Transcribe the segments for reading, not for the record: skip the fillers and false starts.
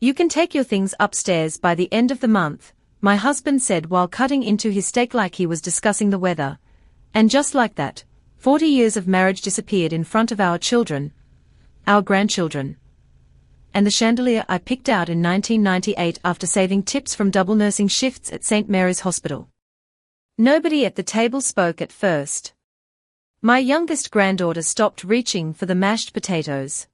You can take your things upstairs by the end of the month, my husband said while cutting into his steak like he was discussing the weather. And just like that, 40 years of marriage disappeared in front of our children, our grandchildren. And the chandelier I picked out in 1998 after saving tips from double nursing shifts at St. Mary's Hospital. Nobody at the table spoke at first. My youngest granddaughter stopped reaching for the mashed potatoes.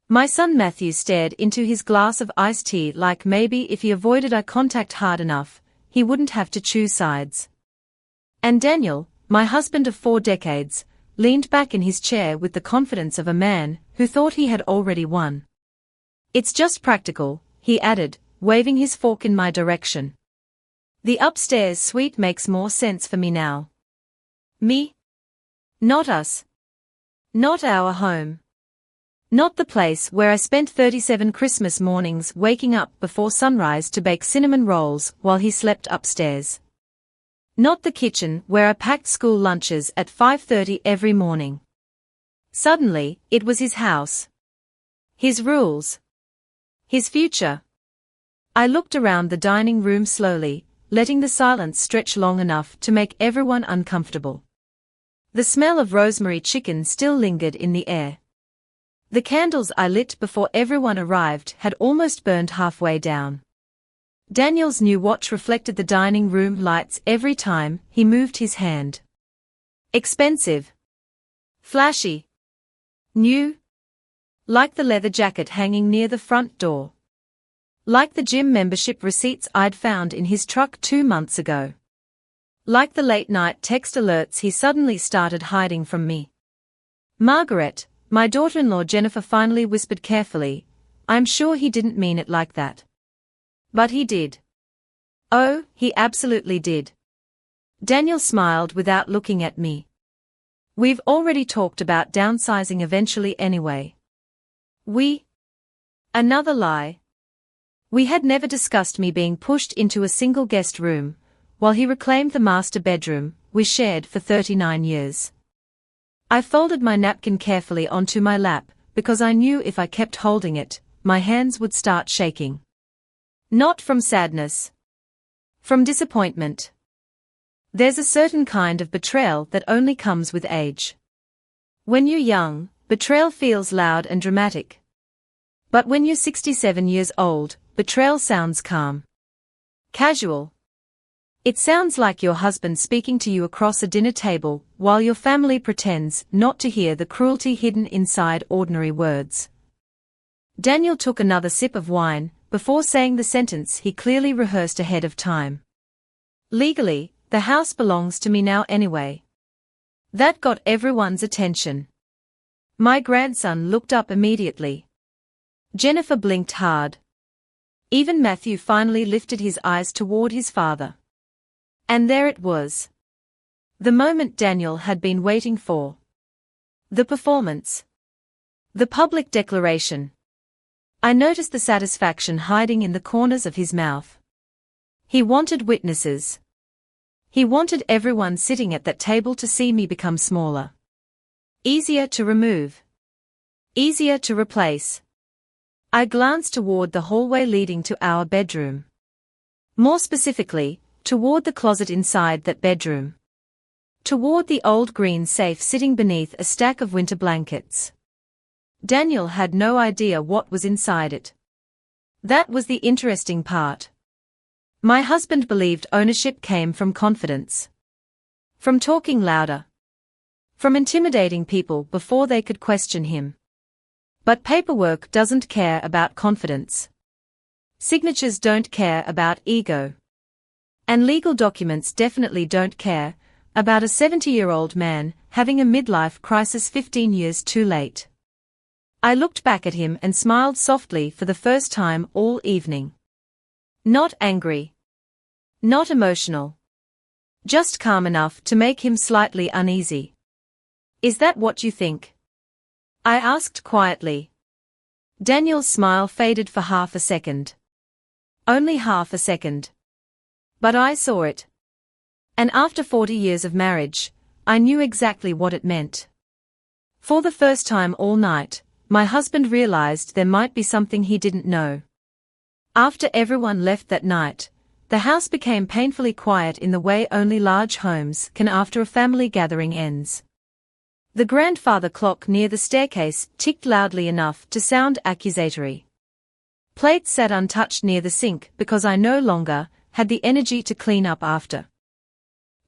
My son Matthew stared into his glass of iced tea like maybe if he avoided eye contact hard enough, he wouldn't have to choose sides. And Daniel, my husband of 4 decades, leaned back in his chair with the confidence of a man who thought he had already won. It's just practical, he added, waving his fork in my direction. The upstairs suite makes more sense for me now. Me? Not us. Not our home. Not the place where I spent 37 Christmas mornings waking up before sunrise to bake cinnamon rolls while he slept upstairs. Not the kitchen where I packed school lunches at 5:30 every morning. Suddenly, it was his house. His rules. His future. I looked around the dining room slowly, letting the silence stretch long enough to make everyone uncomfortable. The smell of rosemary chicken still lingered in the air. The candles I lit before everyone arrived had almost burned halfway down. Daniel's new watch reflected the dining room lights every time he moved his hand. Expensive. Flashy. New. Like the leather jacket hanging near the front door. Like the gym membership receipts I'd found in his truck 2 months ago. Like the late-night text alerts he suddenly started hiding from me. Margaret, my daughter-in-law Jennifer finally whispered carefully, I'm sure he didn't mean it like that. But he did. Oh, he absolutely did. Daniel smiled without looking at me. We've already talked about downsizing eventually anyway. Another lie. We had never discussed me being pushed into a single guest room, while he reclaimed the master bedroom we shared for 39 years. I folded my napkin carefully onto my lap, because I knew if I kept holding it, my hands would start shaking. Not from sadness. From disappointment. There's a certain kind of betrayal that only comes with age. When you're young, betrayal feels loud and dramatic. But when you're 67 years old, betrayal sounds calm. Casual. It sounds like your husband speaking to you across a dinner table while your family pretends not to hear the cruelty hidden inside ordinary words. Daniel took another sip of wine before saying the sentence he clearly rehearsed ahead of time. Legally, the house belongs to me now anyway. That got everyone's attention. My grandson looked up immediately. Jennifer blinked hard. Even Matthew finally lifted his eyes toward his father. And there it was. The moment Daniel had been waiting for. The performance. The public declaration. I noticed the satisfaction hiding in the corners of his mouth. He wanted witnesses. He wanted everyone sitting at that table to see me become smaller. Easier to remove. Easier to replace. I glanced toward the hallway leading to our bedroom. More specifically, toward the closet inside that bedroom. Toward the old green safe sitting beneath a stack of winter blankets. Daniel had no idea what was inside it. That was the interesting part. My husband believed ownership came from confidence. From talking louder. From intimidating people before they could question him. But paperwork doesn't care about confidence. Signatures don't care about ego. And legal documents definitely don't care about a 70-year-old man having a midlife crisis 15 years too late. I looked back at him and smiled softly for the first time all evening. Not angry. Not emotional. Just calm enough to make him slightly uneasy. Is that what you think? I asked quietly. Daniel's smile faded for half a second. Only half a second. But I saw it. And after 40 years of marriage, I knew exactly what it meant. For the first time all night, my husband realized there might be something he didn't know. After everyone left that night, the house became painfully quiet in the way only large homes can after a family gathering ends. The grandfather clock near the staircase ticked loudly enough to sound accusatory. Plates sat untouched near the sink because I no longer had the energy to clean up after.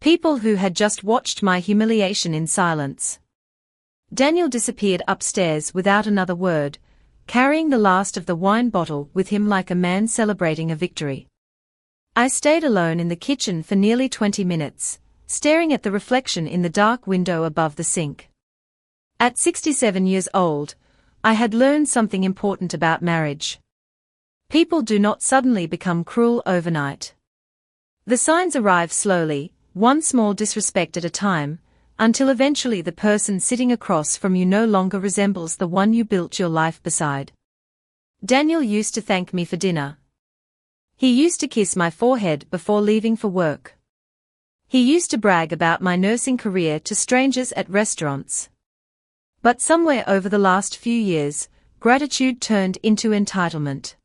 People who had just watched my humiliation in silence. Daniel disappeared upstairs without another word, carrying the last of the wine bottle with him like a man celebrating a victory. I stayed alone in the kitchen for nearly 20 minutes, staring at the reflection in the dark window above the sink. At 67 years old, I had learned something important about marriage. People do not suddenly become cruel overnight. The signs arrive slowly, one small disrespect at a time, until eventually the person sitting across from you no longer resembles the one you built your life beside. Daniel used to thank me for dinner. He used to kiss my forehead before leaving for work. He used to brag about my nursing career to strangers at restaurants. But somewhere over the last few years, gratitude turned into entitlement.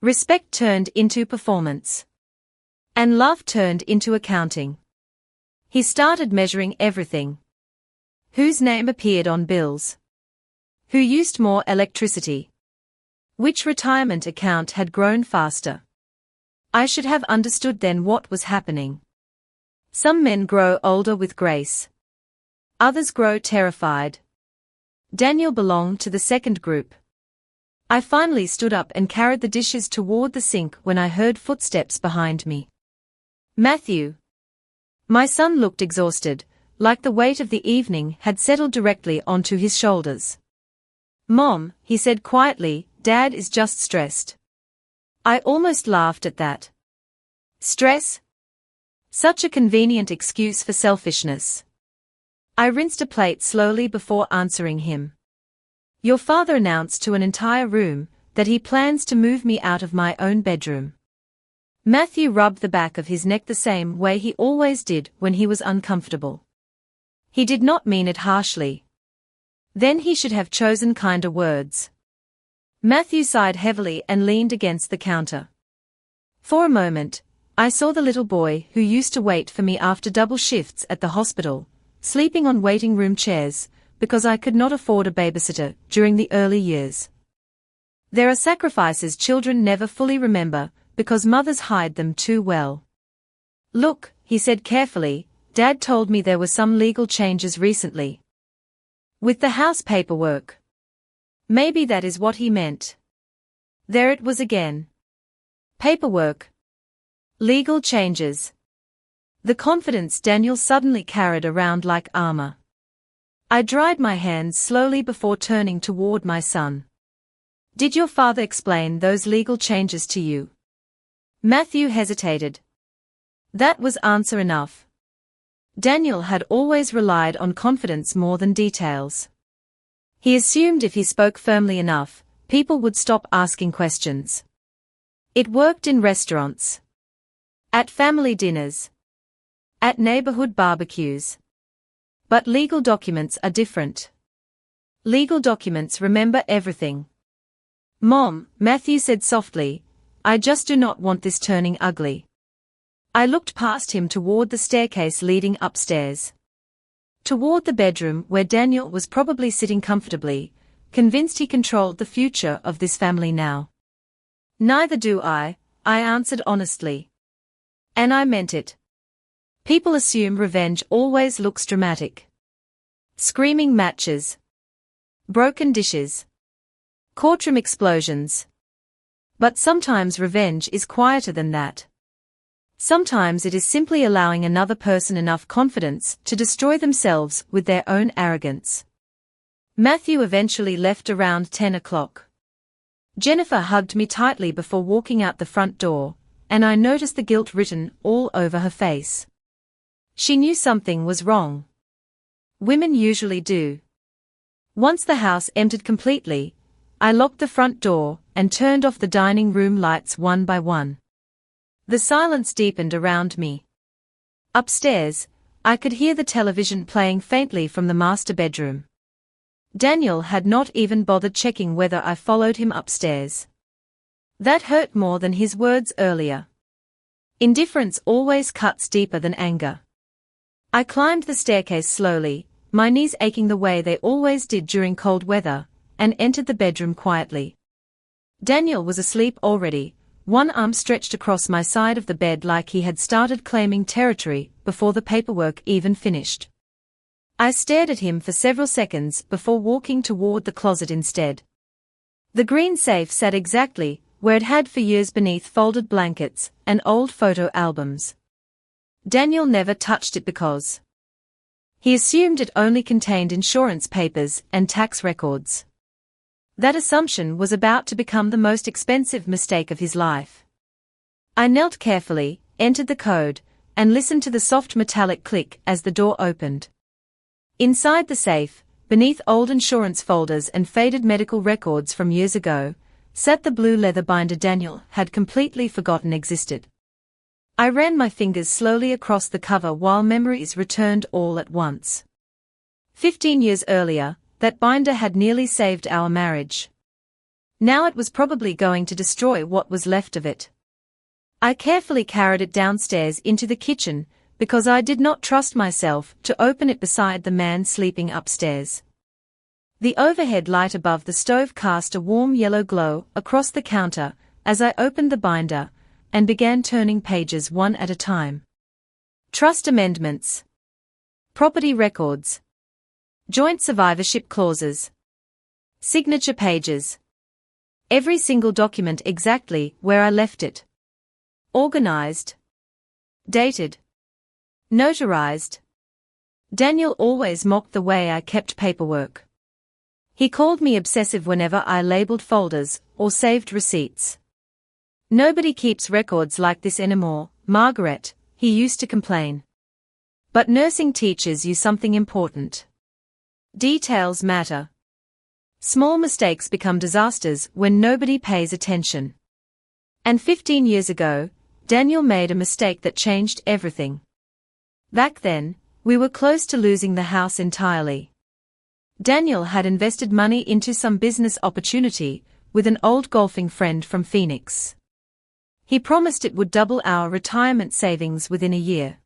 Respect turned into performance. And love turned into accounting. He started measuring everything. Whose name appeared on bills? Who used more electricity? Which retirement account had grown faster? I should have understood then what was happening. Some men grow older with grace. Others grow terrified. Daniel belonged to the second group. I finally stood up and carried the dishes toward the sink when I heard footsteps behind me. Matthew. My son looked exhausted, like the weight of the evening had settled directly onto his shoulders. Mom, he said quietly, Dad is just stressed. I almost laughed at that. Stress? Such a convenient excuse for selfishness. I rinsed a plate slowly before answering him. Your father announced to an entire room that he plans to move me out of my own bedroom. Matthew rubbed the back of his neck the same way he always did when he was uncomfortable. He did not mean it harshly. Then he should have chosen kinder words. Matthew sighed heavily and leaned against the counter. For a moment, I saw the little boy who used to wait for me after double shifts at the hospital, sleeping on waiting room chairs, because I could not afford a babysitter during the early years. There are sacrifices children never fully remember, because mothers hide them too well. Look, he said carefully, Dad told me there were some legal changes recently. With the house paperwork. Maybe that is what he meant. There it was again. Paperwork. Legal changes. The confidence Daniel suddenly carried around like armor. I dried my hands slowly before turning toward my son. Did your father explain those legal changes to you? Matthew hesitated. That was answer enough. Daniel had always relied on confidence more than details. He assumed if he spoke firmly enough, people would stop asking questions. It worked in restaurants. At family dinners. At neighborhood barbecues. But legal documents are different. Legal documents remember everything. Mom, Matthew said softly, I just do not want this turning ugly. I looked past him toward the staircase leading upstairs. Toward the bedroom where Daniel was probably sitting comfortably, convinced he controlled the future of this family now. Neither do I answered honestly. And I meant it. People assume revenge always looks dramatic. Screaming matches. Broken dishes. Courtroom explosions. But sometimes revenge is quieter than that. Sometimes it is simply allowing another person enough confidence to destroy themselves with their own arrogance. Matthew eventually left around 10 o'clock. Jennifer hugged me tightly before walking out the front door, and I noticed the guilt written all over her face. She knew something was wrong. Women usually do. Once the house emptied completely, I locked the front door and turned off the dining room lights one by one. The silence deepened around me. Upstairs, I could hear the television playing faintly from the master bedroom. Daniel had not even bothered checking whether I followed him upstairs. That hurt more than his words earlier. Indifference always cuts deeper than anger. I climbed the staircase slowly, my knees aching the way they always did during cold weather, and entered the bedroom quietly. Daniel was asleep already, one arm stretched across my side of the bed like he had started claiming territory before the paperwork even finished. I stared at him for several seconds before walking toward the closet instead. The green safe sat exactly where it had for years beneath folded blankets and old photo albums. Daniel never touched it because he assumed it only contained insurance papers and tax records. That assumption was about to become the most expensive mistake of his life. I knelt carefully, entered the code, and listened to the soft metallic click as the door opened. Inside the safe, beneath old insurance folders and faded medical records from years ago, sat the blue leather binder Daniel had completely forgotten existed. I ran my fingers slowly across the cover while memories returned all at once. 15 years earlier, that binder had nearly saved our marriage. Now it was probably going to destroy what was left of it. I carefully carried it downstairs into the kitchen, because I did not trust myself to open it beside the man sleeping upstairs. The overhead light above the stove cast a warm yellow glow across the counter as I opened the binder and began turning pages one at a time. Trust amendments. Property records. Joint survivorship clauses. Signature pages. Every single document exactly where I left it. Organized. Dated. Notarized. Daniel always mocked the way I kept paperwork. He called me obsessive whenever I labeled folders or saved receipts. Nobody keeps records like this anymore, Margaret, he used to complain. But nursing teaches you something important. Details matter. Small mistakes become disasters when nobody pays attention. And 15 years ago, Daniel made a mistake that changed everything. Back then, we were close to losing the house entirely. Daniel had invested money into some business opportunity with an old golfing friend from Phoenix. He promised it would double our retirement savings within a year.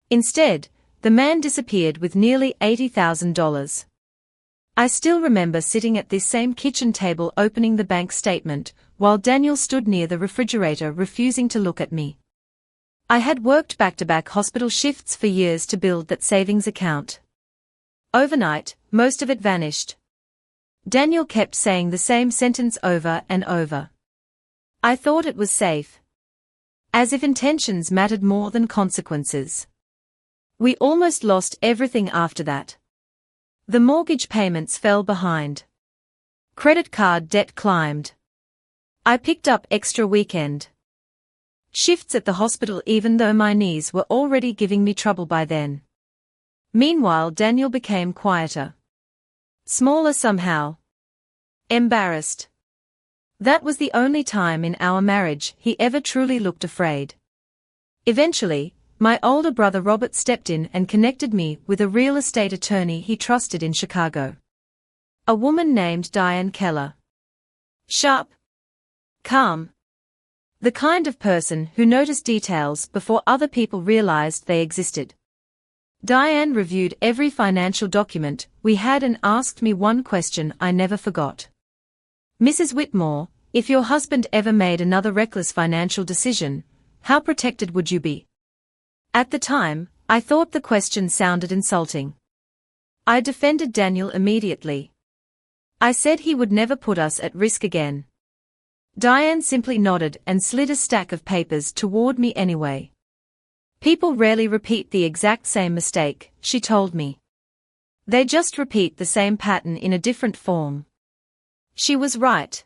Instead, the man disappeared with nearly $80,000. I still remember sitting at this same kitchen table opening the bank statement, while Daniel stood near the refrigerator refusing to look at me. I had worked back-to-back hospital shifts for years to build that savings account. Overnight, most of it vanished. Daniel kept saying the same sentence over and over. I thought it was safe. As if intentions mattered more than consequences. We almost lost everything after that. The mortgage payments fell behind. Credit card debt climbed. I picked up extra weekend shifts at the hospital even though my knees were already giving me trouble by then. Meanwhile, Daniel became quieter. Smaller somehow. Embarrassed. That was the only time in our marriage he ever truly looked afraid. Eventually, my older brother Robert stepped in and connected me with a real estate attorney he trusted in Chicago. A woman named Diane Keller. Sharp. Calm. The kind of person who noticed details before other people realized they existed. Diane reviewed every financial document we had and asked me one question I never forgot. Mrs. Whitmore, if your husband ever made another reckless financial decision, how protected would you be? At the time, I thought the question sounded insulting. I defended Daniel immediately. I said he would never put us at risk again. Diane simply nodded and slid a stack of papers toward me anyway. People rarely repeat the exact same mistake, she told me. They just repeat the same pattern in a different form. She was right.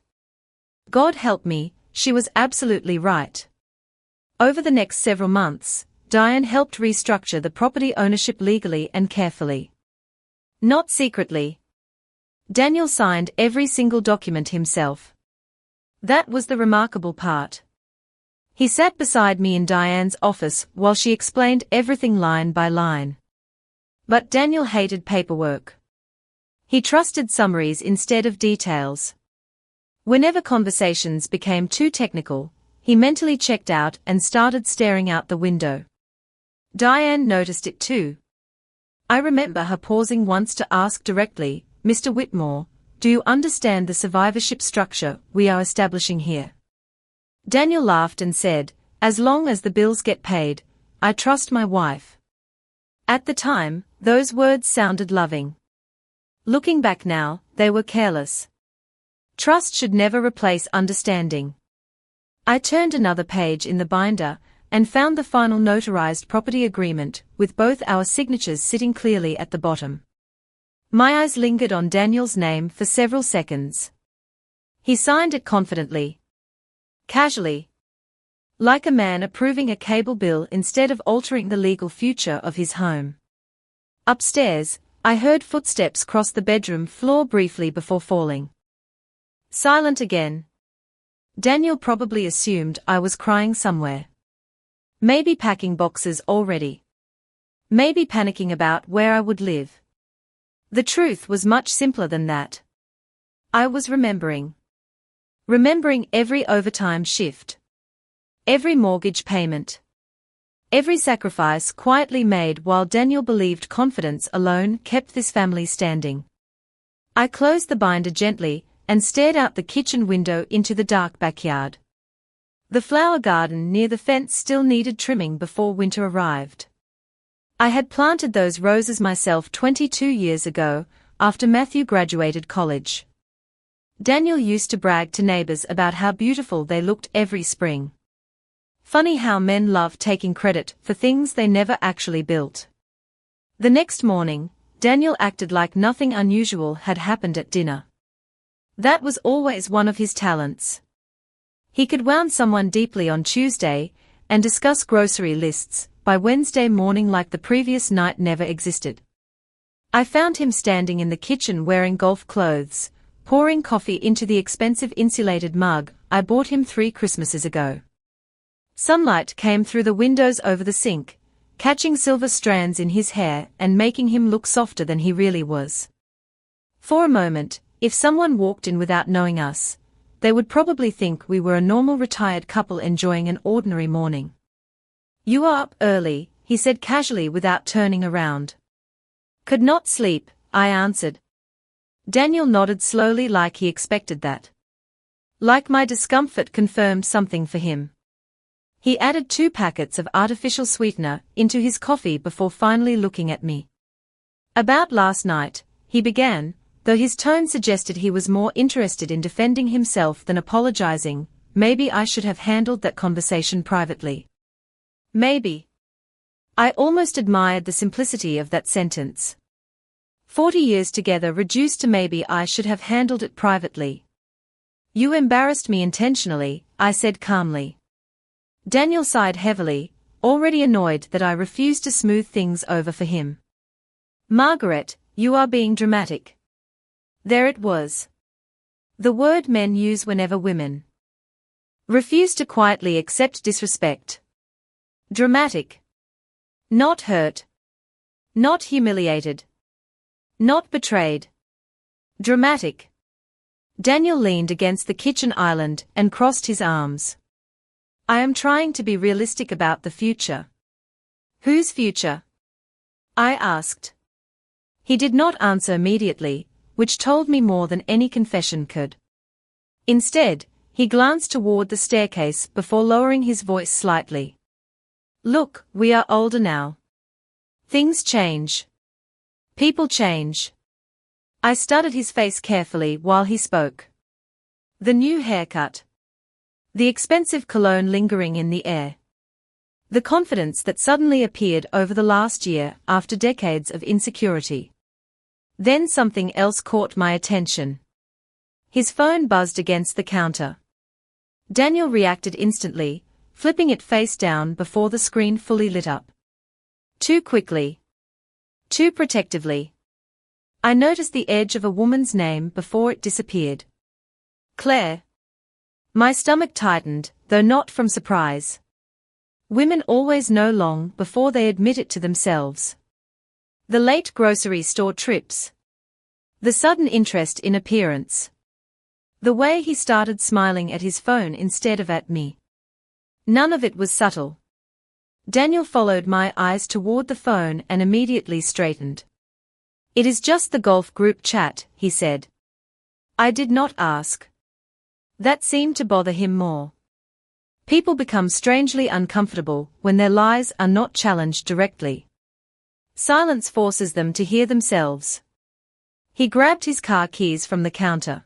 God help me, she was absolutely right. Over the next several months, Diane helped restructure the property ownership legally and carefully. Not secretly. Daniel signed every single document himself. That was the remarkable part. He sat beside me in Diane's office while she explained everything line by line. But Daniel hated paperwork. He trusted summaries instead of details. Whenever conversations became too technical, he mentally checked out and started staring out the window. Diane noticed it too. I remember her pausing once to ask directly, "Mr. Whitmore, do you understand the survivorship structure we are establishing here?" Daniel laughed and said, "As long as the bills get paid, I trust my wife." At the time, those words sounded loving. Looking back now, they were careless. Trust should never replace understanding. I turned another page in the binder and found the final notarized property agreement with both our signatures sitting clearly at the bottom. My eyes lingered on Daniel's name for several seconds. He signed it confidently. Casually. Like a man approving a cable bill instead of altering the legal future of his home. Upstairs, I heard footsteps cross the bedroom floor briefly before falling. Silent again. Daniel probably assumed I was crying somewhere. Maybe packing boxes already. Maybe panicking about where I would live. The truth was much simpler than that. I was remembering. Remembering every overtime shift. Every mortgage payment. Every sacrifice quietly made while Daniel believed confidence alone kept this family standing. I closed the binder gently and stared out the kitchen window into the dark backyard. The flower garden near the fence still needed trimming before winter arrived. I had planted those roses myself 22 years ago, after Matthew graduated college. Daniel used to brag to neighbors about how beautiful they looked every spring. Funny how men love taking credit for things they never actually built. The next morning, Daniel acted like nothing unusual had happened at dinner. That was always one of his talents. He could wound someone deeply on Tuesday and discuss grocery lists by Wednesday morning like the previous night never existed. I found him standing in the kitchen wearing golf clothes, pouring coffee into the expensive insulated mug I bought him 3 Christmases ago. Sunlight came through the windows over the sink, catching silver strands in his hair and making him look softer than he really was. For a moment, if someone walked in without knowing us, they would probably think we were a normal retired couple enjoying an ordinary morning. "You are up early," he said casually without turning around. "Could not sleep," I answered. Daniel nodded slowly like he expected that. Like my discomfort confirmed something for him. He added 2 packets of artificial sweetener into his coffee before finally looking at me. "About last night," he began, though his tone suggested he was more interested in defending himself than apologizing. Maybe I should have handled that conversation privately. Maybe. I almost admired the simplicity of that sentence. 40 years together reduced to maybe I should have handled it privately. "You embarrassed me intentionally," I said calmly. Daniel sighed heavily, already annoyed that I refused to smooth things over for him. "Margaret, you are being dramatic." There it was. The word men use whenever women refuse to quietly accept disrespect. Dramatic. Not hurt. Not humiliated. Not betrayed. Dramatic. Daniel leaned against the kitchen island and crossed his arms. "I am trying to be realistic about the future." "Whose future?" I asked. He did not answer immediately, which told me more than any confession could. Instead, he glanced toward the staircase before lowering his voice slightly. "Look, we are older now. Things change. People change." I studied his face carefully while he spoke. The new haircut. The expensive cologne lingering in the air. The confidence that suddenly appeared over the last year after decades of insecurity. Then something else caught my attention. His phone buzzed against the counter. Daniel reacted instantly, flipping it face down before the screen fully lit up. Too quickly. Too protectively. I noticed the edge of a woman's name before it disappeared. Claire. My stomach tightened, though not from surprise. Women always know long before they admit it to themselves. The late grocery store trips. The sudden interest in appearance. The way he started smiling at his phone instead of at me. None of it was subtle. Daniel followed my eyes toward the phone and immediately straightened. "It is just the golf group chat," he said. I did not ask. That seemed to bother him more. People become strangely uncomfortable when their lies are not challenged directly. Silence forces them to hear themselves. He grabbed his car keys from the counter.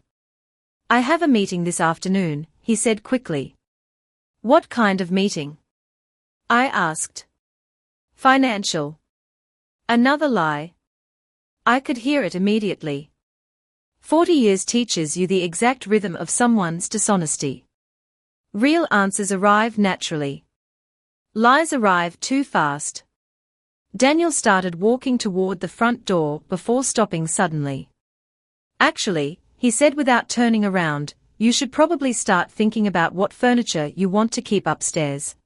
"I have a meeting this afternoon," he said quickly. "What kind of meeting?" I asked. "Financial." Another lie. I could hear it immediately. 40 years teaches you the exact rhythm of someone's dishonesty. Real answers arrive naturally. Lies arrive too fast. Daniel started walking toward the front door before stopping suddenly. "Actually," he said without turning around, "you should probably start thinking about what furniture you want to keep upstairs."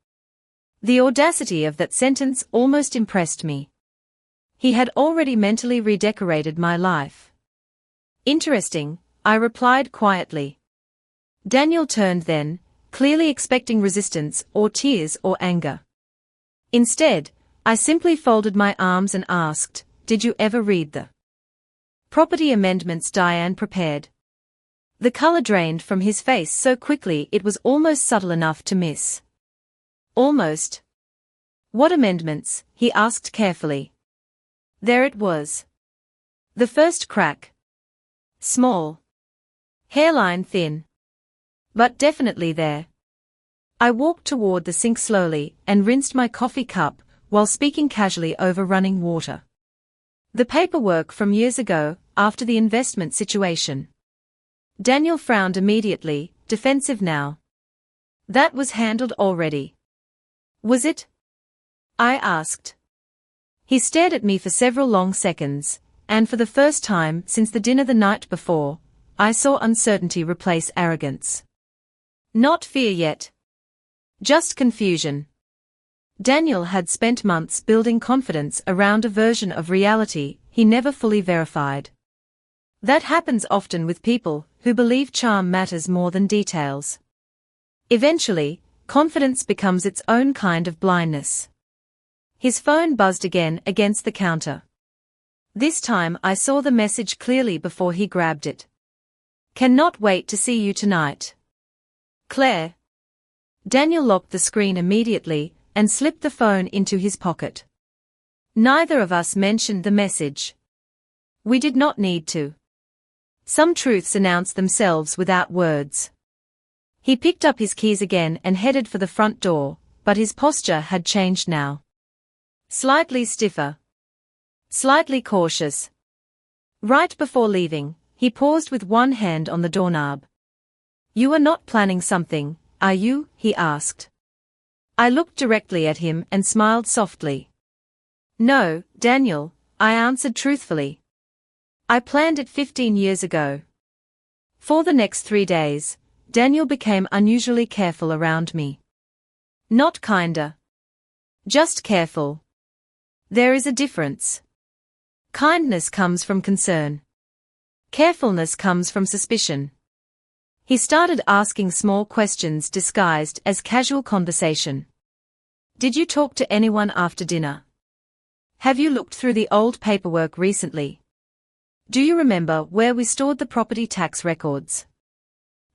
The audacity of that sentence almost impressed me. He had already mentally redecorated my life. "Interesting," I replied quietly. Daniel turned then, clearly expecting resistance or tears or anger. Instead, I simply folded my arms and asked, "Did you ever read the property amendments Diane prepared?" The color drained from his face so quickly it was almost subtle enough to miss. "Almost." "What amendments?" he asked carefully. There it was. The first crack. Small. Hairline thin. But definitely there. I walked toward the sink slowly and rinsed my coffee cup while speaking casually over running water. "The paperwork from years ago, after the investment situation." Daniel frowned immediately, defensive now. "That was handled already." "Was it?" I asked. He stared at me for several long seconds, and for the first time since the dinner the night before, I saw uncertainty replace arrogance. Not fear yet. Just confusion. Daniel had spent months building confidence around a version of reality he never fully verified. That happens often with people who believe charm matters more than details. Eventually, confidence becomes its own kind of blindness. His phone buzzed again against the counter. This time I saw the message clearly before he grabbed it. "Cannot wait to see you tonight. Claire." Daniel locked the screen immediately and slipped the phone into his pocket. Neither of us mentioned the message. We did not need to. Some truths announce themselves without words. He picked up his keys again and headed for the front door, but his posture had changed now. Slightly stiffer. Slightly cautious. Right before leaving, he paused with one hand on the doorknob. "You are not planning something, are you?" he asked. I looked directly at him and smiled softly. "No, Daniel," I answered truthfully. "I planned it 15 years ago." For the next 3 days, Daniel became unusually careful around me. Not kinder. Just careful. There is a difference. Kindness comes from concern. Carefulness comes from suspicion. He started asking small questions disguised as casual conversation. "Did you talk to anyone after dinner? Have you looked through the old paperwork recently? Do you remember where we stored the property tax records?"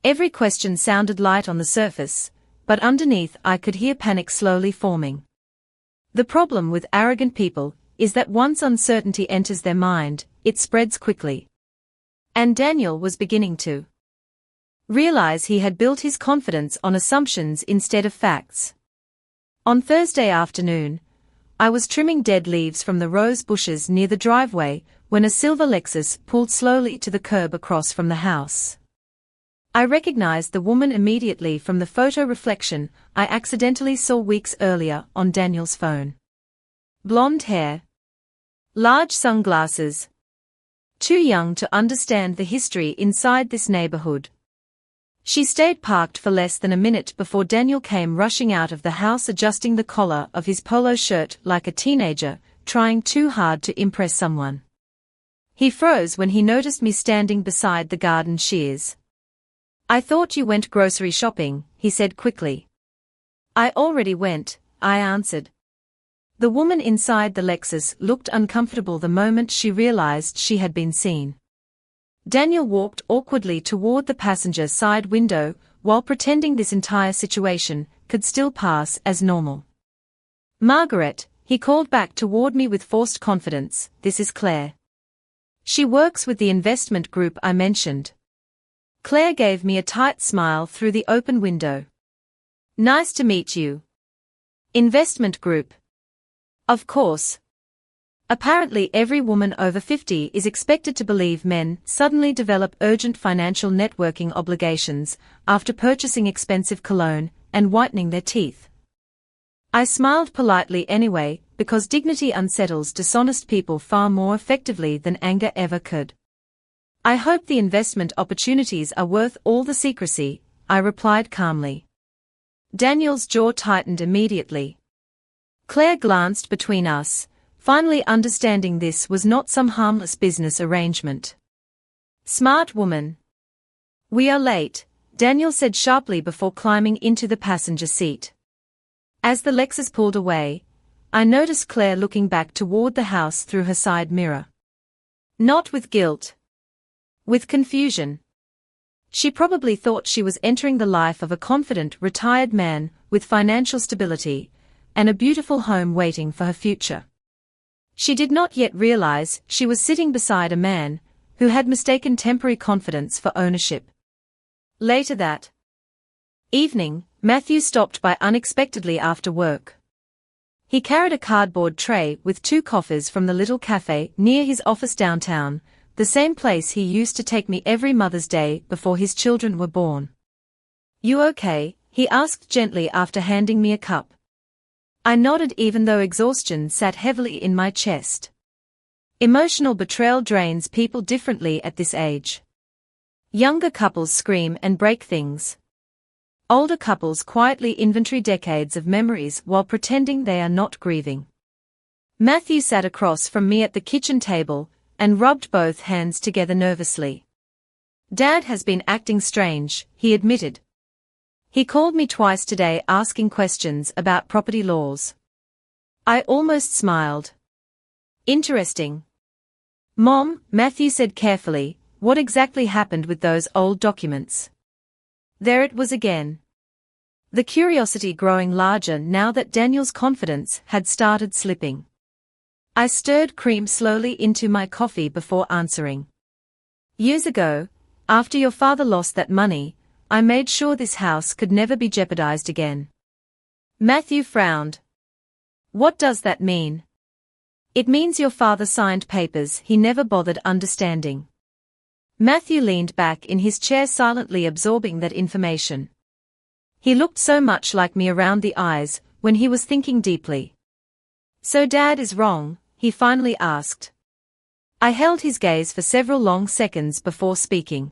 Every question sounded light on the surface, but underneath I could hear panic slowly forming. The problem with arrogant people is that once uncertainty enters their mind, it spreads quickly. And Daniel was beginning to realize he had built his confidence on assumptions instead of facts. On Thursday afternoon, I was trimming dead leaves from the rose bushes near the driveway when a silver Lexus pulled slowly to the curb across from the house. I recognized the woman immediately from the photo reflection I accidentally saw weeks earlier on Daniel's phone. Blonde hair. Large sunglasses. Too young to understand the history inside this neighborhood. She stayed parked for less than a minute before Daniel came rushing out of the house, adjusting the collar of his polo shirt like a teenager, trying too hard to impress someone. He froze when he noticed me standing beside the garden shears. I thought you went grocery shopping, he said quickly. I already went, I answered. The woman inside the Lexus looked uncomfortable the moment she realized she had been seen. Daniel walked awkwardly toward the passenger side window while pretending this entire situation could still pass as normal. Margaret, he called back toward me with forced confidence, this is Claire. She works with the investment group I mentioned. Claire gave me a tight smile through the open window. Nice to meet you. Investment group. Of course. Apparently every woman over 50 is expected to believe men suddenly develop urgent financial networking obligations after purchasing expensive cologne and whitening their teeth. I smiled politely anyway, because dignity unsettles dishonest people far more effectively than anger ever could. I hope the investment opportunities are worth all the secrecy, I replied calmly. Daniel's jaw tightened immediately. Claire glanced between us, finally understanding this was not some harmless business arrangement. Smart woman. We are late, Daniel said sharply before climbing into the passenger seat. As the Lexus pulled away, I noticed Claire looking back toward the house through her side mirror. Not with guilt. With confusion. She probably thought she was entering the life of a confident retired man with financial stability and a beautiful home waiting for her future. She did not yet realize she was sitting beside a man who had mistaken temporary confidence for ownership. Later that evening, Matthew stopped by unexpectedly after work. He carried a cardboard tray with 2 coffees from the little cafe near his office downtown, the same place he used to take me every Mother's Day before his children were born. You okay? He asked gently after handing me a cup. I nodded even though exhaustion sat heavily in my chest. Emotional betrayal drains people differently at this age. Younger couples scream and break things. Older couples quietly inventory decades of memories while pretending they are not grieving. Matthew sat across from me at the kitchen table and rubbed both hands together nervously. Dad has been acting strange, he admitted. He called me twice today asking questions about property laws. I almost smiled. Interesting. Mom, Matthew said carefully, what exactly happened with those old documents? There it was again. The curiosity growing larger now that Daniel's confidence had started slipping. I stirred cream slowly into my coffee before answering. Years ago, after your father lost that money, I made sure this house could never be jeopardized again. Matthew frowned. What does that mean? It means your father signed papers he never bothered understanding. Matthew leaned back in his chair silently absorbing that information. He looked so much like me around the eyes when he was thinking deeply. So Dad is wrong, he finally asked. I held his gaze for several long seconds before speaking.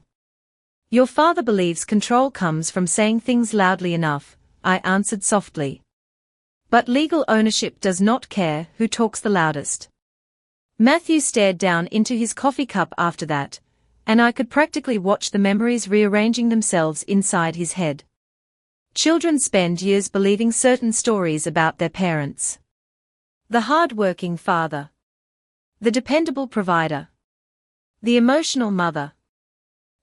Your father believes control comes from saying things loudly enough, I answered softly. But legal ownership does not care who talks the loudest. Matthew stared down into his coffee cup after that, and I could practically watch the memories rearranging themselves inside his head. Children spend years believing certain stories about their parents. The hard-working father. The dependable provider. The emotional mother.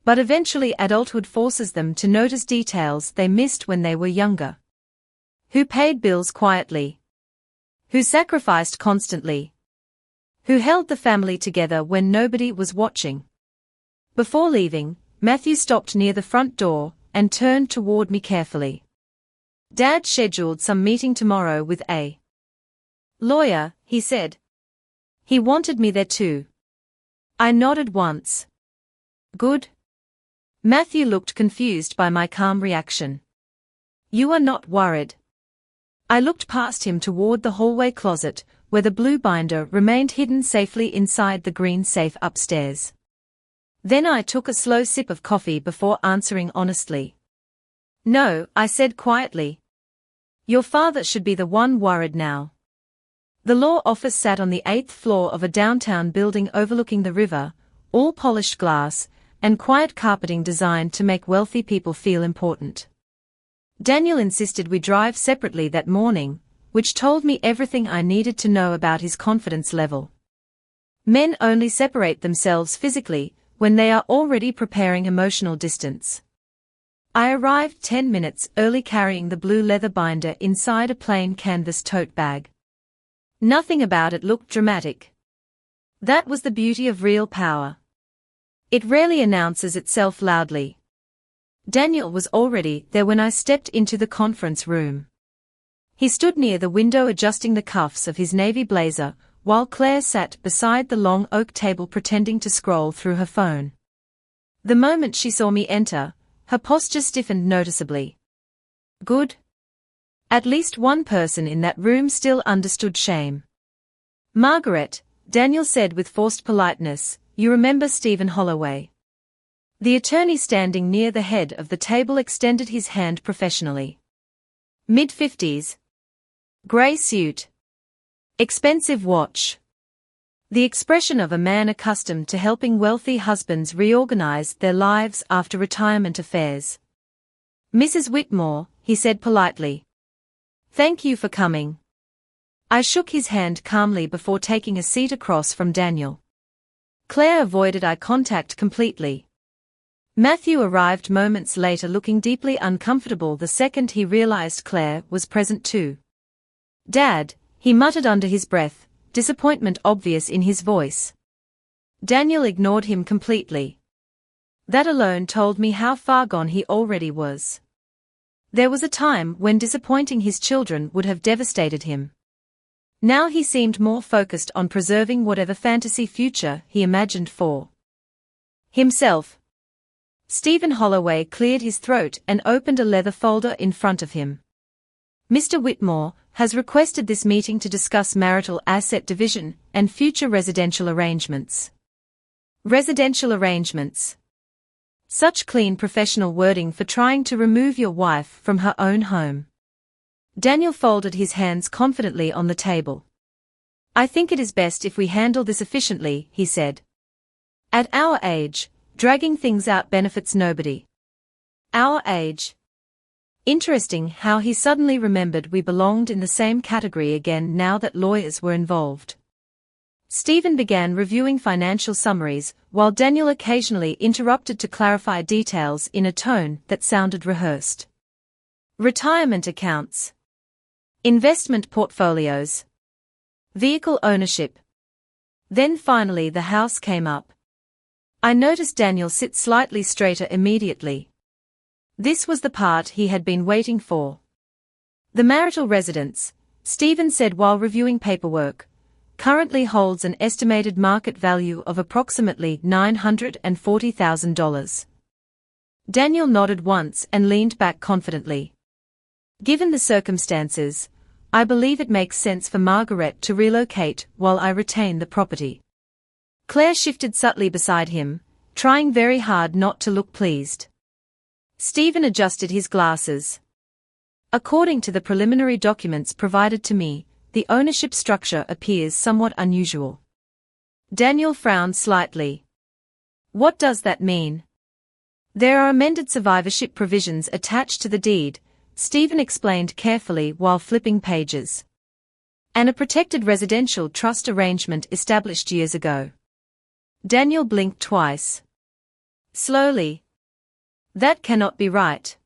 But eventually adulthood forces them to notice details they missed when they were younger. Who paid bills quietly? Who sacrificed constantly? Who held the family together when nobody was watching? Before leaving, Matthew stopped near the front door and turned toward me carefully. Dad scheduled some meeting tomorrow with a lawyer, he said. He wanted me there too. I nodded once. Good. Matthew looked confused by my calm reaction. You are not worried. I looked past him toward the hallway closet, where the blue binder remained hidden safely inside the green safe upstairs. Then I took a slow sip of coffee before answering honestly. No, I said quietly. Your father should be the one worried now. The law office sat on the 8th floor of a downtown building overlooking the river, all polished glass, and quiet carpeting designed to make wealthy people feel important. Daniel insisted we drive separately that morning, which told me everything I needed to know about his confidence level. Men only separate themselves physically when they are already preparing emotional distance. I arrived 10 minutes early carrying the blue leather binder inside a plain canvas tote bag. Nothing about it looked dramatic. That was the beauty of real power. It rarely announces itself loudly. Daniel was already there when I stepped into the conference room. He stood near the window adjusting the cuffs of his navy blazer, while Claire sat beside the long oak table pretending to scroll through her phone. The moment she saw me enter, her posture stiffened noticeably. Good. At least one person in that room still understood shame. Margaret, Daniel said with forced politeness, you remember Stephen Holloway. The attorney standing near the head of the table extended his hand professionally. Mid-50s. Grey suit. Expensive watch. The expression of a man accustomed to helping wealthy husbands reorganize their lives after retirement affairs. Mrs. Whitmore, he said politely. Thank you for coming. I shook his hand calmly before taking a seat across from Daniel. Claire avoided eye contact completely. Matthew arrived moments later looking deeply uncomfortable the second he realized Claire was present too. Dad, he muttered under his breath, disappointment obvious in his voice. Daniel ignored him completely. That alone told me how far gone he already was. There was a time when disappointing his children would have devastated him. Now he seemed more focused on preserving whatever fantasy future he imagined for himself. Stephen Holloway cleared his throat and opened a leather folder in front of him. Mr. Whitmore has requested this meeting to discuss marital asset division and future residential arrangements. Residential arrangements. Such clean professional wording for trying to remove your wife from her own home. Daniel folded his hands confidently on the table. I think it is best if we handle this efficiently, he said. At our age, dragging things out benefits nobody. Our age. Interesting how he suddenly remembered we belonged in the same category again now that lawyers were involved. Stephen began reviewing financial summaries, while Daniel occasionally interrupted to clarify details in a tone that sounded rehearsed. Retirement accounts. Investment portfolios. Vehicle ownership. Then finally the house came up. I noticed Daniel sit slightly straighter immediately. This was the part he had been waiting for. The marital residence, Stephen said while reviewing paperwork, currently holds an estimated market value of approximately $940,000. Daniel nodded once and leaned back confidently. Given the circumstances, I believe it makes sense for Margaret to relocate while I retain the property. Claire shifted subtly beside him, trying very hard not to look pleased. Stephen adjusted his glasses. According to the preliminary documents provided to me, the ownership structure appears somewhat unusual. Daniel frowned slightly. What does that mean? There are amended survivorship provisions attached to the deed, Stephen explained carefully while flipping pages. And a protected residential trust arrangement established years ago. Daniel blinked twice. Slowly. That cannot be right.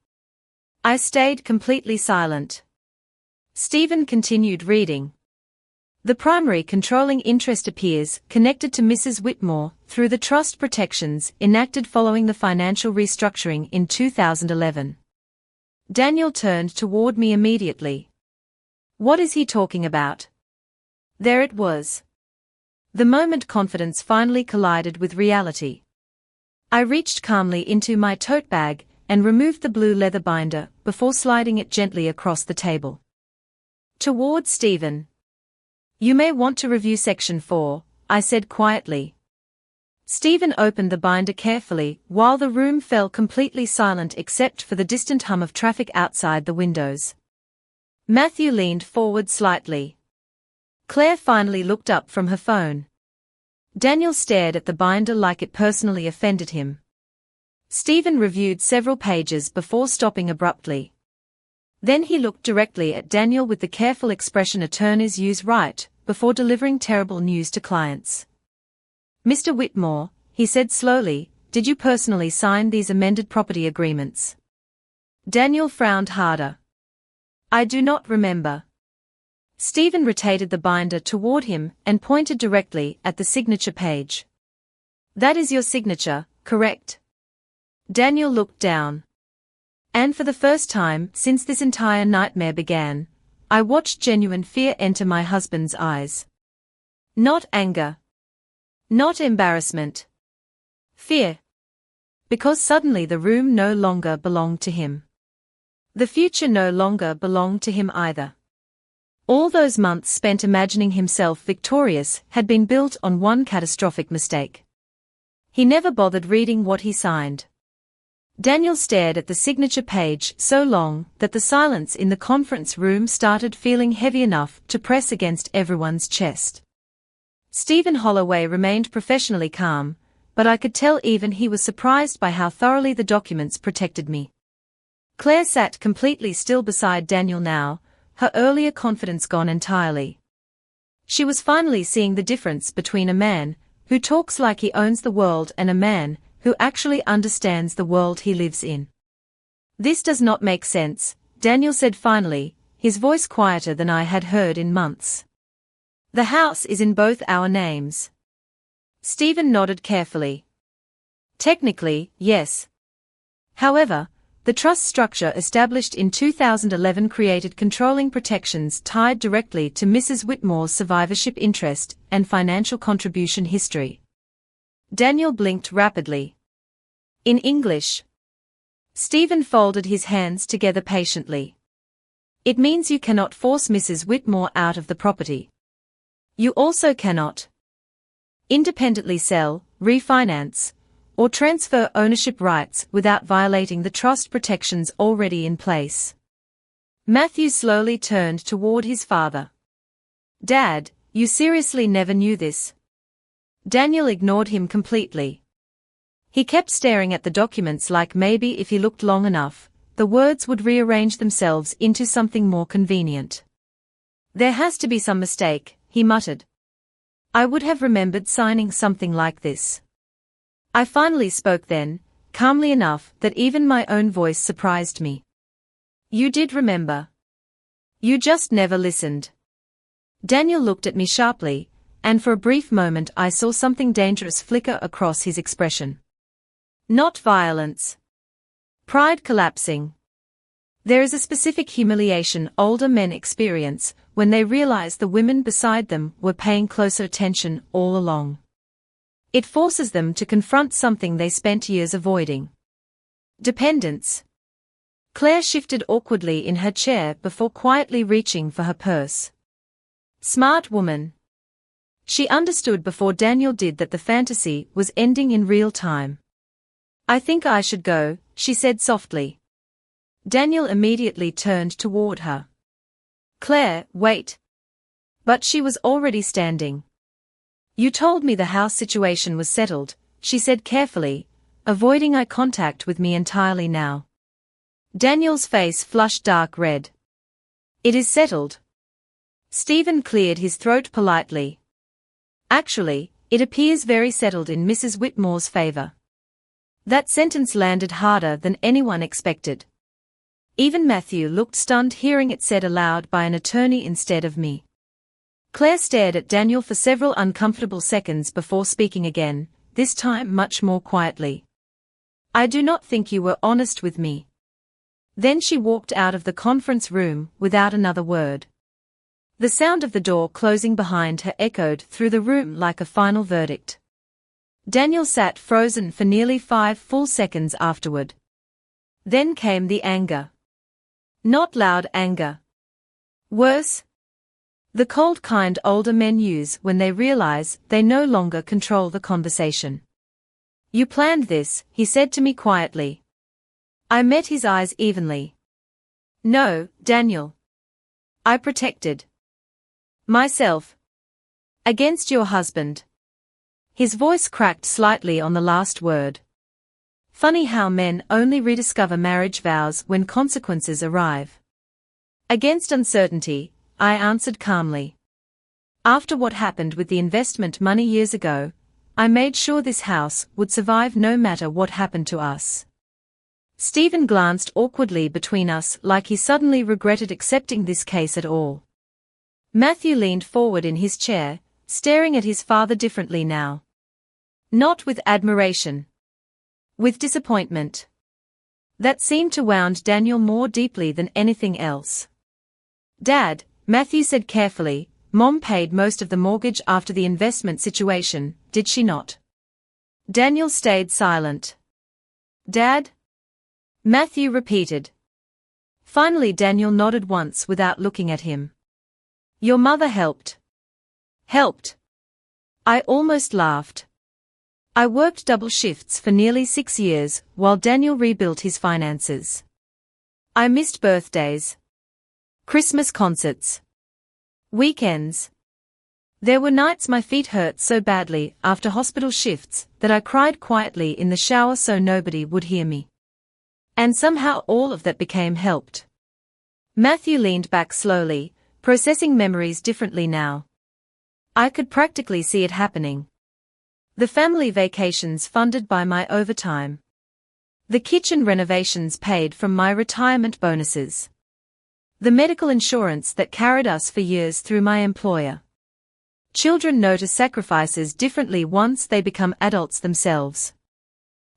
I stayed completely silent. Stephen continued reading. The primary controlling interest appears connected to Mrs. Whitmore through the trust protections enacted following the financial restructuring in 2011. Daniel turned toward me immediately. What is he talking about? There it was. The moment confidence finally collided with reality. I reached calmly into my tote bag and removed the blue leather binder before sliding it gently across the table. Toward Stephen. You may want to review Section 4, I said quietly. Stephen opened the binder carefully while the room fell completely silent except for the distant hum of traffic outside the windows. Matthew leaned forward slightly. Claire finally looked up from her phone. Daniel stared at the binder like it personally offended him. Stephen reviewed several pages before stopping abruptly. Then he looked directly at Daniel with the careful expression attorneys use right before delivering terrible news to clients. "Mr. Whitmore," he said slowly, "did you personally sign these amended property agreements?" Daniel frowned harder. "I do not remember." Stephen rotated the binder toward him and pointed directly at the signature page. "That is your signature, correct?" Daniel looked down. And for the first time since this entire nightmare began, I watched genuine fear enter my husband's eyes. Not anger. Not embarrassment. Fear. Because suddenly the room no longer belonged to him. The future no longer belonged to him either. All those months spent imagining himself victorious had been built on one catastrophic mistake. He never bothered reading what he signed. Daniel stared at the signature page so long that the silence in the conference room started feeling heavy enough to press against everyone's chest. Stephen Holloway remained professionally calm, but I could tell even he was surprised by how thoroughly the documents protected me. Claire sat completely still beside Daniel now, her earlier confidence gone entirely. She was finally seeing the difference between a man who talks like he owns the world and a man who actually understands the world he lives in. "This does not make sense," Daniel said finally, his voice quieter than I had heard in months. "The house is in both our names." Stephen nodded carefully. "Technically, yes. However, the trust structure established in 2011 created controlling protections tied directly to Mrs. Whitmore's survivorship interest and financial contribution history." Daniel blinked rapidly. "In English?" Stephen folded his hands together patiently. "It means you cannot force Mrs. Whitmore out of the property. You also cannot independently sell, refinance, or transfer ownership rights without violating the trust protections already in place." Matthew slowly turned toward his father. "Dad, you seriously never knew this?" Daniel ignored him completely. He kept staring at the documents like maybe if he looked long enough, the words would rearrange themselves into something more convenient. "There has to be some mistake," he muttered. "I would have remembered signing something like this." I finally spoke then, calmly enough that even my own voice surprised me. "You did remember. You just never listened." Daniel looked at me sharply, and for a brief moment I saw something dangerous flicker across his expression. Not violence. Pride collapsing. There is a specific humiliation older men experience when they realize the women beside them were paying closer attention all along. It forces them to confront something they spent years avoiding. Dependence. Claire shifted awkwardly in her chair before quietly reaching for her purse. Smart woman. She understood before Daniel did that the fantasy was ending in real time. "I think I should go," she said softly. Daniel immediately turned toward her. "Claire, wait." But she was already standing. "You told me the house situation was settled," she said carefully, avoiding eye contact with me entirely now. Daniel's face flushed dark red. "It is settled." Stephen cleared his throat politely. "Actually, it appears very settled in Mrs. Whitmore's favor." That sentence landed harder than anyone expected. Even Matthew looked stunned hearing it said aloud by an attorney instead of me. Claire stared at Daniel for several uncomfortable seconds before speaking again, this time much more quietly. "I do not think you were honest with me." Then she walked out of the conference room without another word. The sound of the door closing behind her echoed through the room like a final verdict. Daniel sat frozen for nearly 5 full seconds afterward. Then came the anger. Not loud anger. Worse. The cold kind older men use when they realize they no longer control the conversation. "You planned this," he said to me quietly. I met his eyes evenly. "No, Daniel. I protected myself against your husband." His voice cracked slightly on the last word. Funny how men only rediscover marriage vows when consequences arrive. Against uncertainty, I answered calmly. After what happened with the investment money years ago, I made sure this house would survive no matter what happened to us. Stephen glanced awkwardly between us like he suddenly regretted accepting this case at all. Matthew leaned forward in his chair, staring at his father differently now. Not with admiration. With disappointment. That seemed to wound Daniel more deeply than anything else. Dad, Matthew said carefully, Mom paid most of the mortgage after the investment situation, did she not? Daniel stayed silent. Dad? Matthew repeated. Finally Daniel nodded once without looking at him. Your mother helped. Helped. I almost laughed. I worked double shifts for nearly 6 years while Daniel rebuilt his finances. I missed birthdays. Christmas concerts. Weekends. There were nights my feet hurt so badly after hospital shifts that I cried quietly in the shower so nobody would hear me. And somehow all of that became helped. Matthew leaned back slowly, processing memories differently now. I could practically see it happening. The family vacations funded by my overtime. The kitchen renovations paid from my retirement bonuses. The medical insurance that carried us for years through my employer. Children notice sacrifices differently once they become adults themselves.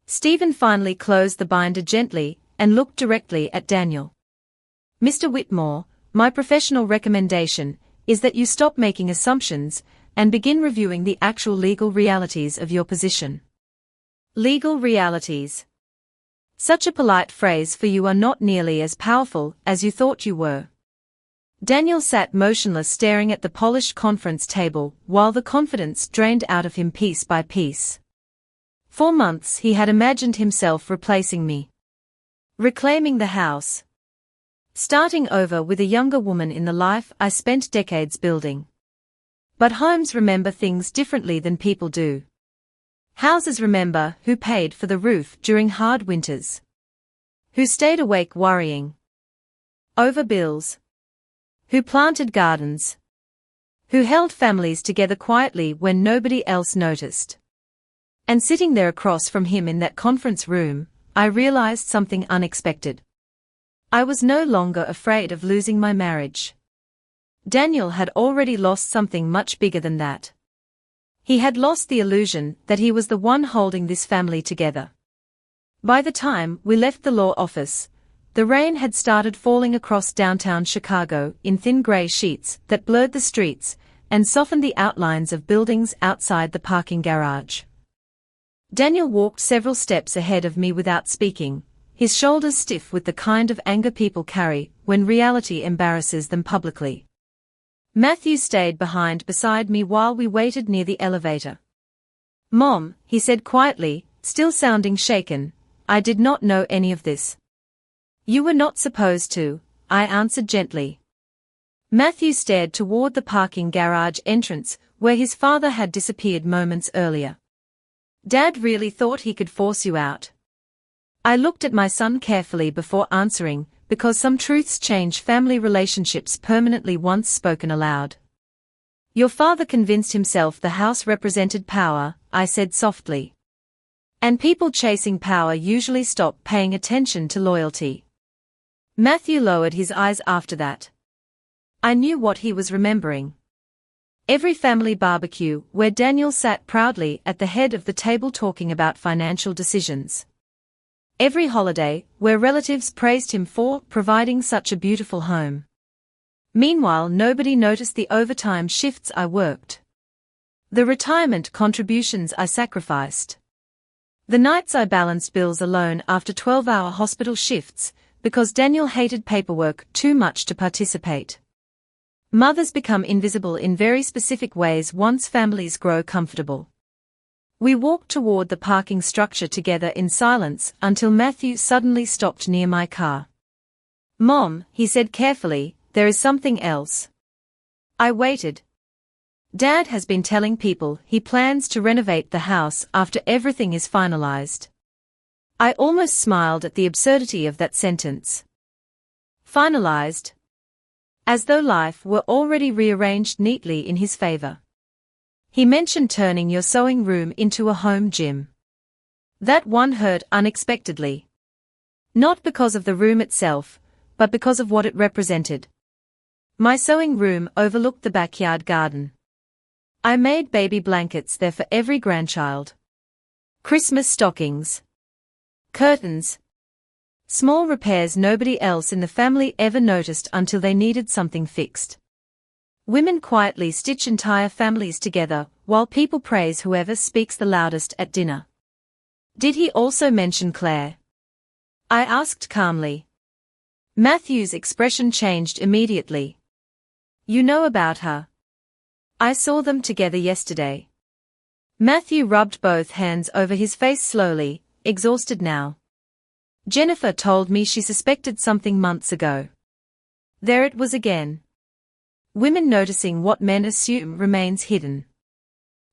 Stephen finally closed the binder gently and looked directly at Daniel. Mr. Whitmore, my professional recommendation is that you stop making assumptions and begin reviewing the actual legal realities of your position. Legal realities. Such a polite phrase for you are not nearly as powerful as you thought you were. Daniel sat motionless staring at the polished conference table while the confidence drained out of him piece by piece. For months he had imagined himself replacing me. Reclaiming the house. Starting over with a younger woman in the life I spent decades building. But homes remember things differently than people do. Houses remember who paid for the roof during hard winters. Who stayed awake worrying over bills. Who planted gardens. Who held families together quietly when nobody else noticed. And sitting there across from him in that conference room, I realized something unexpected. I was no longer afraid of losing my marriage. Daniel had already lost something much bigger than that. He had lost the illusion that he was the one holding this family together. By the time we left the law office, the rain had started falling across downtown Chicago in thin gray sheets that blurred the streets and softened the outlines of buildings outside the parking garage. Daniel walked several steps ahead of me without speaking, his shoulders stiff with the kind of anger people carry when reality embarrasses them publicly. Matthew stayed behind beside me while we waited near the elevator. Mom, he said quietly, still sounding shaken, I did not know any of this. You were not supposed to, I answered gently. Matthew stared toward the parking garage entrance where his father had disappeared moments earlier. Dad really thought he could force you out. I looked at my son carefully before answering, because some truths change family relationships permanently once spoken aloud. Your father convinced himself the house represented power, I said softly. And people chasing power usually stop paying attention to loyalty. Matthew lowered his eyes after that. I knew what he was remembering. Every family barbecue where Daniel sat proudly at the head of the table talking about financial decisions. Every holiday where relatives praised him for providing such a beautiful home. Meanwhile, nobody noticed the overtime shifts I worked. The retirement contributions I sacrificed. The nights I balanced bills alone after 12-hour hospital shifts, because Daniel hated paperwork too much to participate. Mothers become invisible in very specific ways once families grow comfortable. We walked toward the parking structure together in silence until Matthew suddenly stopped near my car. Mom, he said carefully, there is something else. I waited. Dad has been telling people he plans to renovate the house after everything is finalized. I almost smiled at the absurdity of that sentence. Finalized. As though life were already rearranged neatly in his favor. He mentioned turning your sewing room into a home gym. That one hurt unexpectedly. Not because of the room itself, but because of what it represented. My sewing room overlooked the backyard garden. I made baby blankets there for every grandchild. Christmas stockings. Curtains. Small repairs nobody else in the family ever noticed until they needed something fixed. Women quietly stitch entire families together, while people praise whoever speaks the loudest at dinner. Did he also mention Claire? I asked calmly. Matthew's expression changed immediately. You know about her. I saw them together yesterday. Matthew rubbed both hands over his face slowly, exhausted now. Jennifer told me she suspected something months ago. There it was again. Women noticing what men assume remains hidden.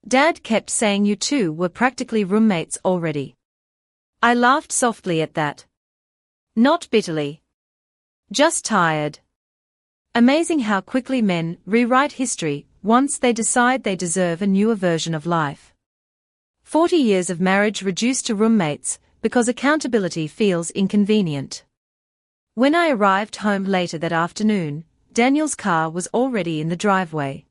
Dad kept saying you two were practically roommates already. I laughed softly at that. Not bitterly. Just tired. Amazing how quickly men rewrite history once they decide they deserve a newer version of life. 40 years of marriage reduced to roommates, because accountability feels inconvenient. When I arrived home later that afternoon, Daniel's car was already in the driveway.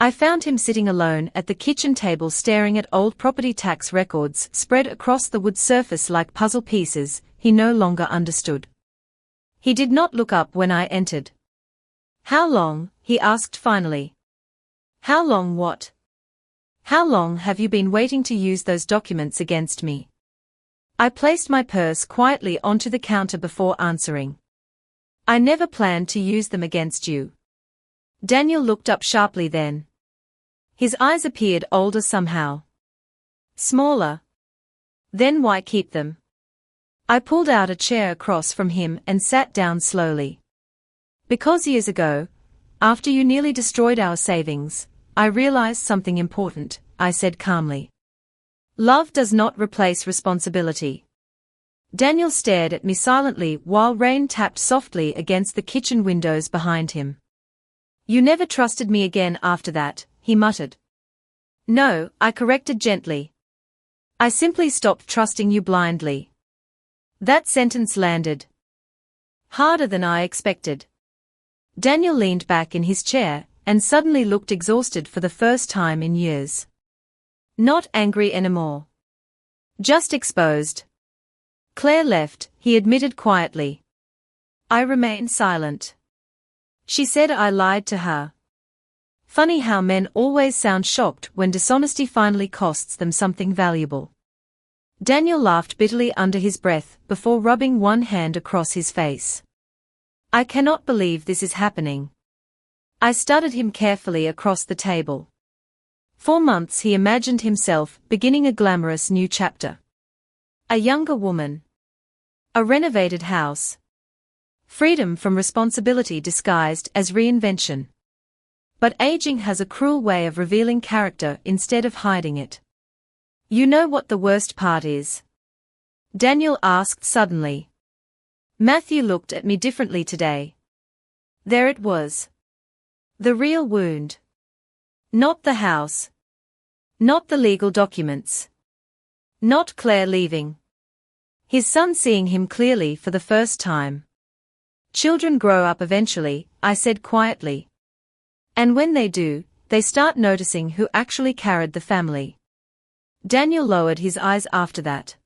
I found him sitting alone at the kitchen table staring at old property tax records spread across the wood surface like puzzle pieces he no longer understood. He did not look up when I entered. How long? He asked finally. How long what? How long have you been waiting to use those documents against me? I placed my purse quietly onto the counter before answering. I never planned to use them against you. Daniel looked up sharply then. His eyes appeared older somehow. Smaller. Then why keep them? I pulled out a chair across from him and sat down slowly. Because years ago, after you nearly destroyed our savings, I realized something important, I said calmly. Love does not replace responsibility. Daniel stared at me silently while rain tapped softly against the kitchen windows behind him. You never trusted me again after that, he muttered. No, I corrected gently. I simply stopped trusting you blindly. That sentence landed harder than I expected. Daniel leaned back in his chair and suddenly looked exhausted for the first time in years. Not angry anymore. Just exposed. Claire left, he admitted quietly. I remained silent. She said I lied to her. Funny how men always sound shocked when dishonesty finally costs them something valuable. Daniel laughed bitterly under his breath before rubbing one hand across his face. I cannot believe this is happening. I studied him carefully across the table. For months he imagined himself beginning a glamorous new chapter. A younger woman. A renovated house. Freedom from responsibility disguised as reinvention. But aging has a cruel way of revealing character instead of hiding it. You know what the worst part is? Daniel asked suddenly. Matthew looked at me differently today. There it was. The real wound. Not the house. Not the legal documents. Not Claire leaving. His son seeing him clearly for the first time. Children grow up eventually, I said quietly. And when they do, they start noticing who actually carried the family. Daniel lowered his eyes after that.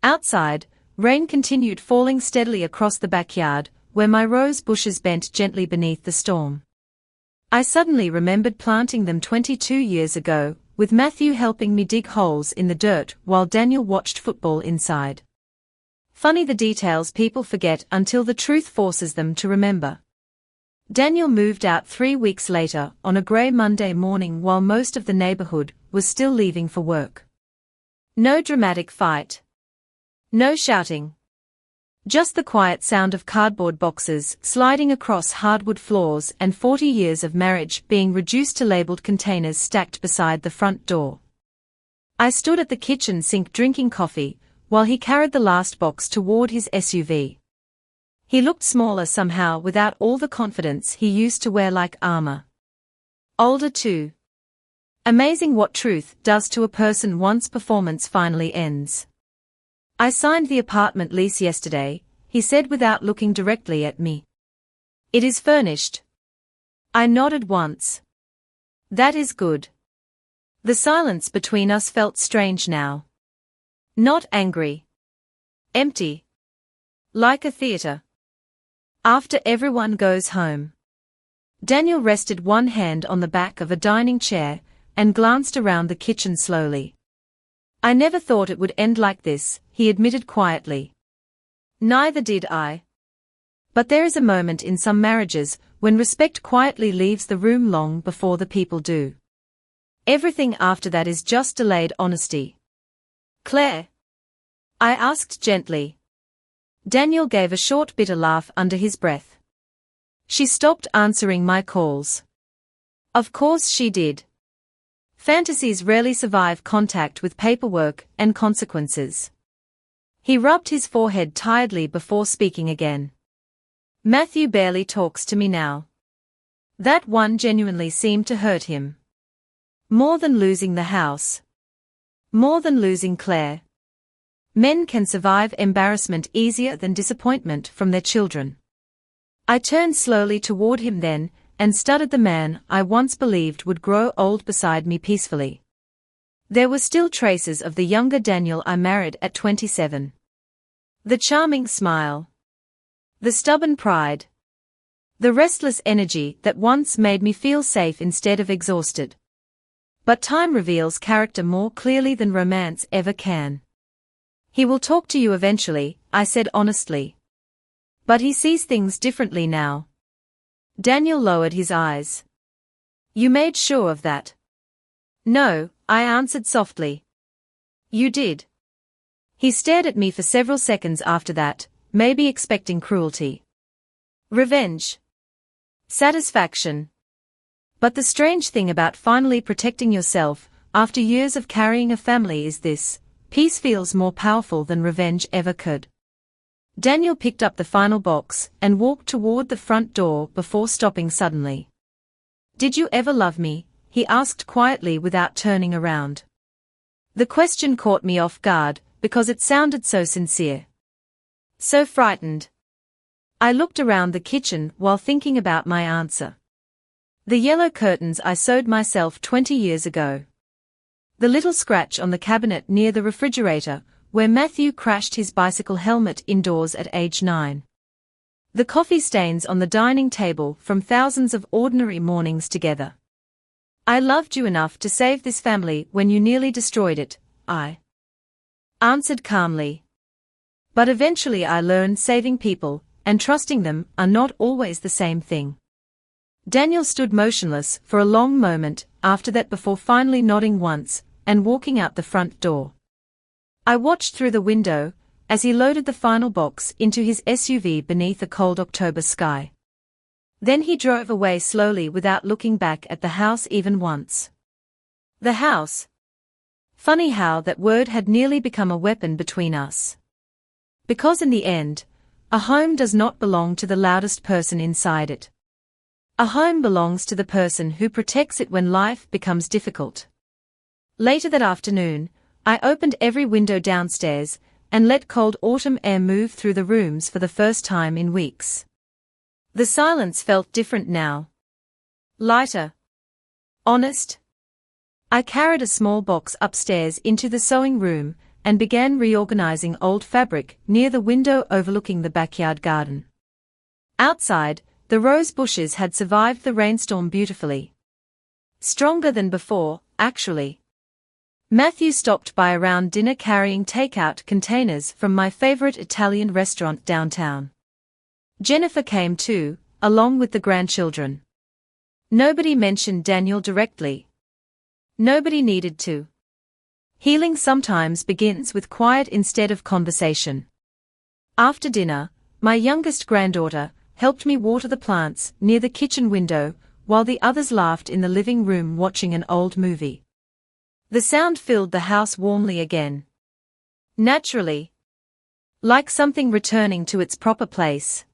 Outside, rain continued falling steadily across the backyard, where my rose bushes bent gently beneath the storm. I suddenly remembered planting them 22 years ago, with Matthew helping me dig holes in the dirt while Daniel watched football inside. Funny the details people forget until the truth forces them to remember. Daniel moved out 3 weeks later on a grey Monday morning while most of the neighborhood was still leaving for work. No dramatic fight. No shouting. Just the quiet sound of cardboard boxes sliding across hardwood floors and 40 years of marriage being reduced to labeled containers stacked beside the front door. I stood at the kitchen sink drinking coffee, while he carried the last box toward his SUV. He looked smaller somehow without all the confidence he used to wear like armor. Older too. Amazing what truth does to a person once performance finally ends. I signed the apartment lease yesterday, he said without looking directly at me. It is furnished. I nodded once. That is good. The silence between us felt strange now. Not angry. Empty. Like a theater. After everyone goes home. Daniel rested one hand on the back of a dining chair and glanced around the kitchen slowly. I never thought it would end like this, he admitted quietly. Neither did I. But there is a moment in some marriages when respect quietly leaves the room long before the people do. Everything after that is just delayed honesty. Claire? I asked gently. Daniel gave a short bitter laugh under his breath. She stopped answering my calls. Of course she did. Fantasies rarely survive contact with paperwork and consequences. He rubbed his forehead tiredly before speaking again. Matthew barely talks to me now. That one genuinely seemed to hurt him. More than losing the house. More than losing Claire. Men can survive embarrassment easier than disappointment from their children. I turned slowly toward him then, and studied the man I once believed would grow old beside me peacefully. There were still traces of the younger Daniel I married at 27. The charming smile. The stubborn pride. The restless energy that once made me feel safe instead of exhausted. But time reveals character more clearly than romance ever can. He will talk to you eventually, I said honestly. But he sees things differently now. Daniel lowered his eyes. You made sure of that? No, I answered softly. You did. He stared at me for several seconds after that, maybe expecting cruelty. Revenge. Satisfaction. But the strange thing about finally protecting yourself, after years of carrying a family is this: peace feels more powerful than revenge ever could. Daniel picked up the final box and walked toward the front door before stopping suddenly. Did you ever love me? He asked quietly without turning around. The question caught me off guard, because it sounded so sincere. So frightened. I looked around the kitchen while thinking about my answer. The yellow curtains I sewed myself 20 years ago. The little scratch on the cabinet near the refrigerator, where Matthew crashed his bicycle helmet indoors at age 9. The coffee stains on the dining table from thousands of ordinary mornings together. I loved you enough to save this family when you nearly destroyed it, I answered calmly. But eventually I learned saving people and trusting them are not always the same thing. Daniel stood motionless for a long moment after that before finally nodding once and walking out the front door. I watched through the window as he loaded the final box into his SUV beneath a cold October sky. Then he drove away slowly without looking back at the house even once. The house. Funny how that word had nearly become a weapon between us. Because in the end, a home does not belong to the loudest person inside it. A home belongs to the person who protects it when life becomes difficult. Later that afternoon, I opened every window downstairs and let cold autumn air move through the rooms for the first time in weeks. The silence felt different now. Lighter. Honest. I carried a small box upstairs into the sewing room and began reorganizing old fabric near the window overlooking the backyard garden. Outside, the rose bushes had survived the rainstorm beautifully. Stronger than before, actually. Matthew stopped by around dinner carrying takeout containers from my favorite Italian restaurant downtown. Jennifer came too, along with the grandchildren. Nobody mentioned Daniel directly. Nobody needed to. Healing sometimes begins with quiet instead of conversation. After dinner, my youngest granddaughter helped me water the plants near the kitchen window, while the others laughed in the living room watching an old movie. The sound filled the house warmly again. Naturally. Like something returning to its proper place.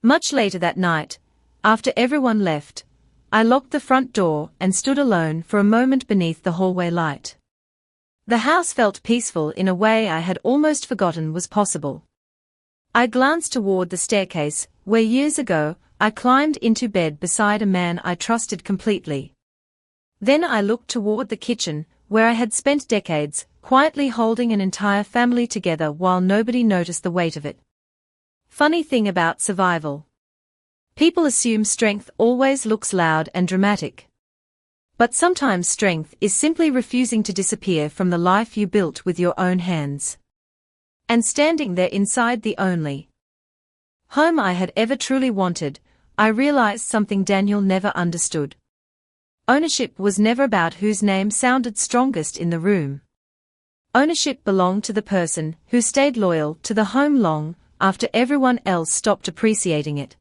Much later that night, after everyone left, I locked the front door and stood alone for a moment beneath the hallway light. The house felt peaceful in a way I had almost forgotten was possible. I glanced toward the staircase, where years ago, I climbed into bed beside a man I trusted completely. Then I looked toward the kitchen, where I had spent decades, quietly holding an entire family together while nobody noticed the weight of it. Funny thing about survival. People assume strength always looks loud and dramatic. But sometimes strength is simply refusing to disappear from the life you built with your own hands. And standing there inside the only home I had ever truly wanted, I realized something Daniel never understood. Ownership was never about whose name sounded strongest in the room. Ownership belonged to the person who stayed loyal to the home long after everyone else stopped appreciating it.